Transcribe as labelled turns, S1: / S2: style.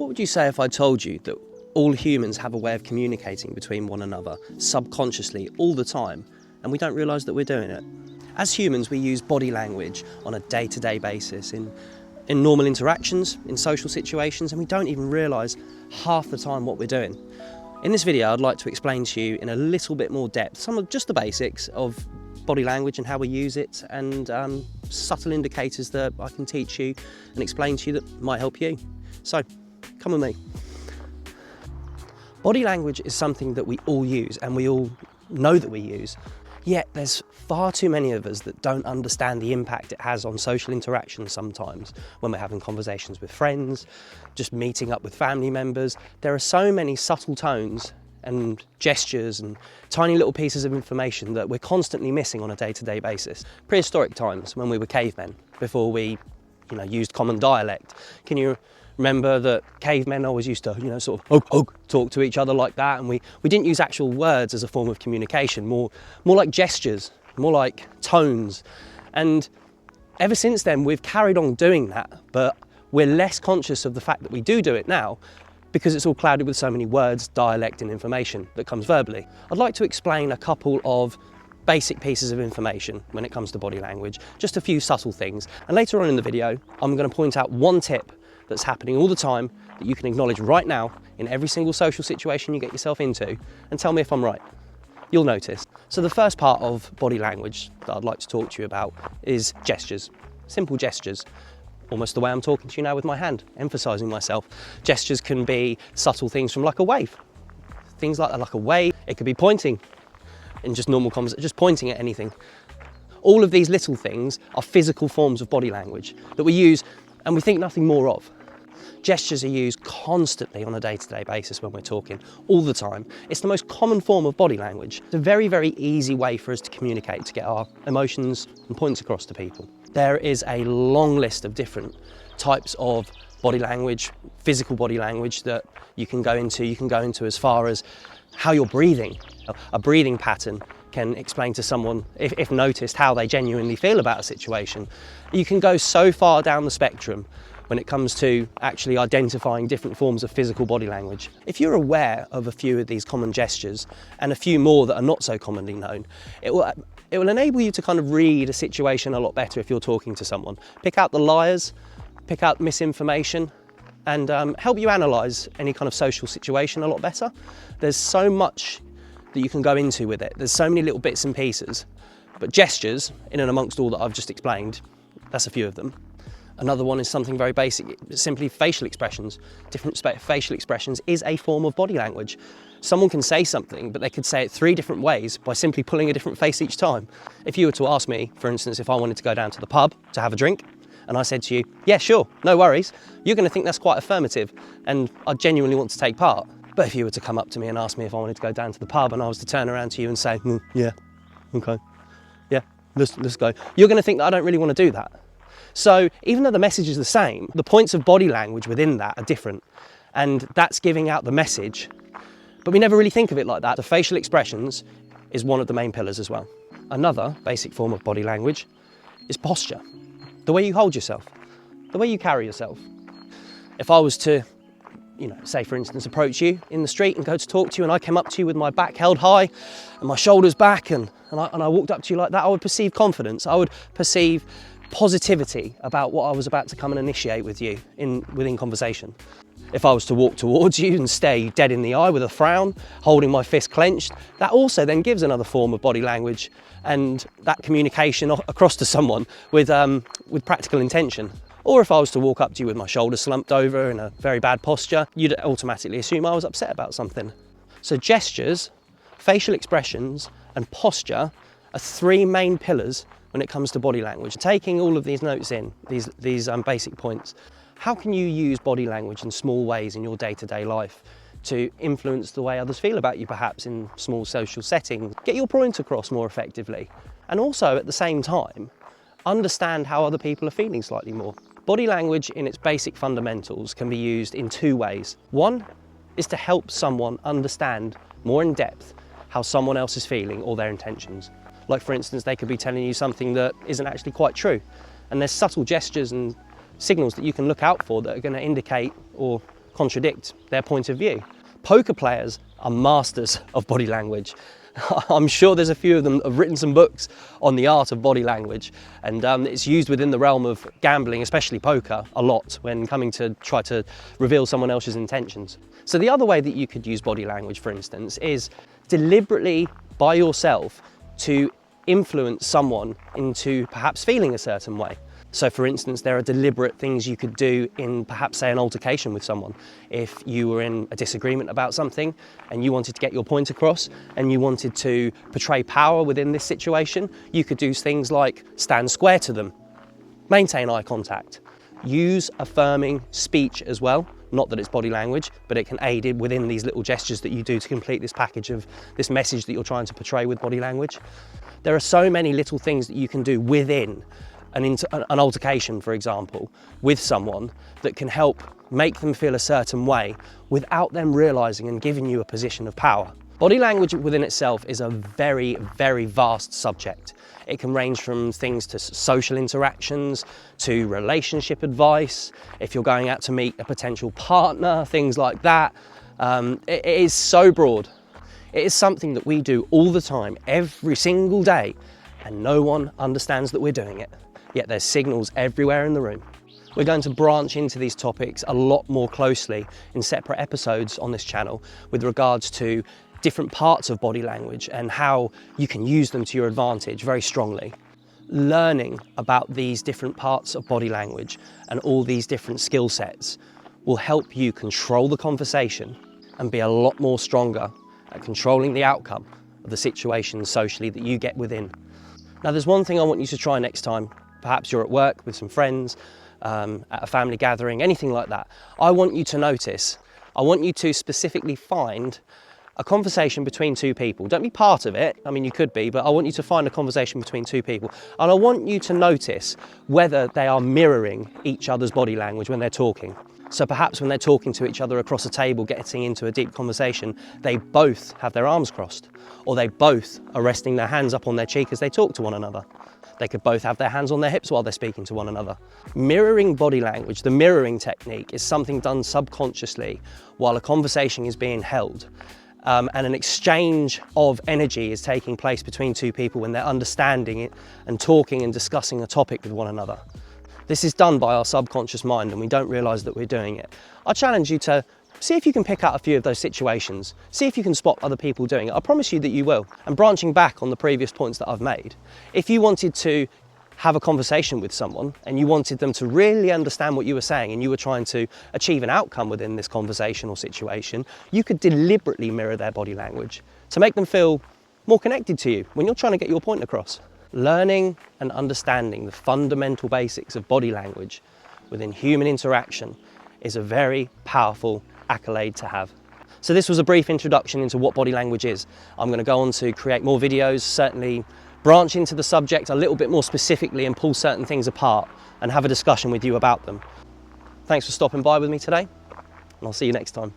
S1: What would you say if I told you that all humans have a way of communicating between one another subconsciously all the time, and we don't realise that we're doing it? As humans, we use body language on a day-to-day basis in normal interactions, in social situations, and we don't even realise half the time what we're doing. In this video, I'd like to explain to you in a little bit more depth some of just the basics of body language and how we use it, and subtle indicators that I can teach you and explain to you that might help you. So, come with me. Body language is something that we all use and we all know that we use, yet there's far too many of us that don't understand the impact it has on social interactions sometimes when we're having conversations with friends, just meeting up with family members. There are so many subtle tones and gestures and tiny little pieces of information that we're constantly missing on a day-to-day basis. Prehistoric times, when we were cavemen, before we used common dialect, can you remember that cavemen always used to, sort of talk to each other like that, and we didn't use actual words as a form of communication, more like gestures, more like tones. And ever since then, we've carried on doing that, but we're less conscious of the fact that we do it now because it's all clouded with so many words, dialect and information that comes verbally. I'd like to explain a couple of basic pieces of information when it comes to body language, just a few subtle things. And later on in the video, I'm going to point out one tip that's happening all the time that you can acknowledge right now in every single social situation you get yourself into, and tell me if I'm right. You'll notice. So the first part of body language that I'd like to talk to you about is gestures. Simple gestures. Almost the way I'm talking to you now with my hand, emphasizing myself. Gestures can be subtle things from like a wave. Things like a wave. It could be pointing in just normal conversation, just pointing at anything. All of these little things are physical forms of body language that we use and we think nothing more of. Gestures are used constantly on a day-to-day basis when we're talking, all the time. It's the most common form of body language. It's a very, very easy way for us to communicate, to get our emotions and points across to people. There is a long list of different types of body language, physical body language that you can go into. You can go into as far as how you're breathing. A breathing pattern can explain to someone, if noticed, how they genuinely feel about a situation. You can go so far down the spectrum when it comes to actually identifying different forms of physical body language. If you're aware of a few of these common gestures and a few more that are not so commonly known, it will enable you to kind of read a situation a lot better if you're talking to someone. Pick out the liars, pick out misinformation, and help you analyse any kind of social situation a lot better. There's so much that you can go into with it. There's so many little bits and pieces, but gestures, in and amongst all that I've just explained, that's a few of them. Another one is something very basic, simply facial expressions. Different facial expressions is a form of body language. Someone can say something, but they could say it 3 different ways by simply pulling a different face each time. If you were to ask me, for instance, if I wanted to go down to the pub to have a drink, and I said to you, yeah, sure, no worries, you're going to think that's quite affirmative, and I genuinely want to take part. But if you were to come up to me and ask me if I wanted to go down to the pub, and I was to turn around to you and say, yeah, okay, yeah, let's go, you're going to think that I don't really want to do that. So even though the message is the same, the points of body language within that are different, and that's giving out the message. But we never really think of it like that. The facial expressions is one of the main pillars as well. Another basic form of body language is posture. The way you hold yourself, the way you carry yourself. If I was to, say for instance, approach you in the street and go to talk to you, and I came up to you with my back held high and my shoulders back, and I walked up to you like that, I would perceive confidence. I would perceive positivity about what I was about to come and initiate with you within conversation. If I was to walk towards you and stare you dead in the eye with a frown, holding my fist clenched, that also then gives another form of body language and that communication across to someone with practical intention. Or if I was to walk up to you with my shoulders slumped over in a very bad posture, you'd automatically assume I was upset about something. So gestures, facial expressions and posture are 3 main pillars when it comes to body language. Taking all of these notes in, these basic points, how can you use body language in small ways in your day-to-day life to influence the way others feel about you, perhaps in small social settings? Get your point across more effectively, and also at the same time, understand how other people are feeling slightly more. Body language in its basic fundamentals can be used in 2 ways. One is to help someone understand more in depth how someone else is feeling or their intentions. Like for instance, they could be telling you something that isn't actually quite true. And there's subtle gestures and signals that you can look out for that are going to indicate or contradict their point of view. Poker players are masters of body language. I'm sure there's a few of them that have written some books on the art of body language, and it's used within the realm of gambling, especially poker, a lot when coming to try to reveal someone else's intentions. So the other way that you could use body language, for instance, is deliberately by yourself to influence someone into perhaps feeling a certain way. So for instance, there are deliberate things you could do in perhaps say an altercation with someone. If you were in a disagreement about something and you wanted to get your point across and you wanted to portray power within this situation, you could do things like stand square to them, maintain eye contact, use affirming speech as well. Not that it's body language, but it can aid within these little gestures that you do to complete this package of this message that you're trying to portray with body language. There are so many little things that you can do within an altercation, for example, with someone that can help make them feel a certain way without them realizing and giving you a position of power. Body language within itself is a very, very vast subject. It can range from things to social interactions, to relationship advice, if you're going out to meet a potential partner, things like that. It is so broad. It is something that we do all the time, every single day, and no one understands that we're doing it. Yet there's signals everywhere in the room. We're going to branch into these topics a lot more closely in separate episodes on this channel with regards to different parts of body language and how you can use them to your advantage very strongly. Learning about these different parts of body language and all these different skill sets will help you control the conversation and be a lot more stronger at controlling the outcome of the situation socially that you get within. Now, there's one thing I want you to try next time. Perhaps you're at work with some friends, at a family gathering, anything like that. I want you to notice, I want you to specifically find a conversation between two people. Don't be part of it, I mean you could be, but I want you to find a conversation between two people. And I want you to notice whether they are mirroring each other's body language when they're talking. So perhaps when they're talking to each other across a table, getting into a deep conversation, they both have their arms crossed, or they both are resting their hands up on their cheek as they talk to one another. They could both have their hands on their hips while they're speaking to one another. Mirroring body language, the mirroring technique, is something done subconsciously while a conversation is being held. And an exchange of energy is taking place between two people when they're understanding it and talking and discussing a topic with one another. This is done by our subconscious mind and we don't realise that we're doing it. I challenge you to see if you can pick out a few of those situations. See if you can spot other people doing it. I promise you that you will. And branching back on the previous points that I've made, if you wanted to have a conversation with someone and you wanted them to really understand what you were saying and you were trying to achieve an outcome within this conversation or situation, you could deliberately mirror their body language to make them feel more connected to you when you're trying to get your point across. Learning and understanding the fundamental basics of body language within human interaction is a very powerful accolade to have. So this was a brief introduction into what body language is. I'm going to go on to create more videos, certainly branch into the subject a little bit more specifically and pull certain things apart and have a discussion with you about them. Thanks for stopping by with me today, and I'll see you next time.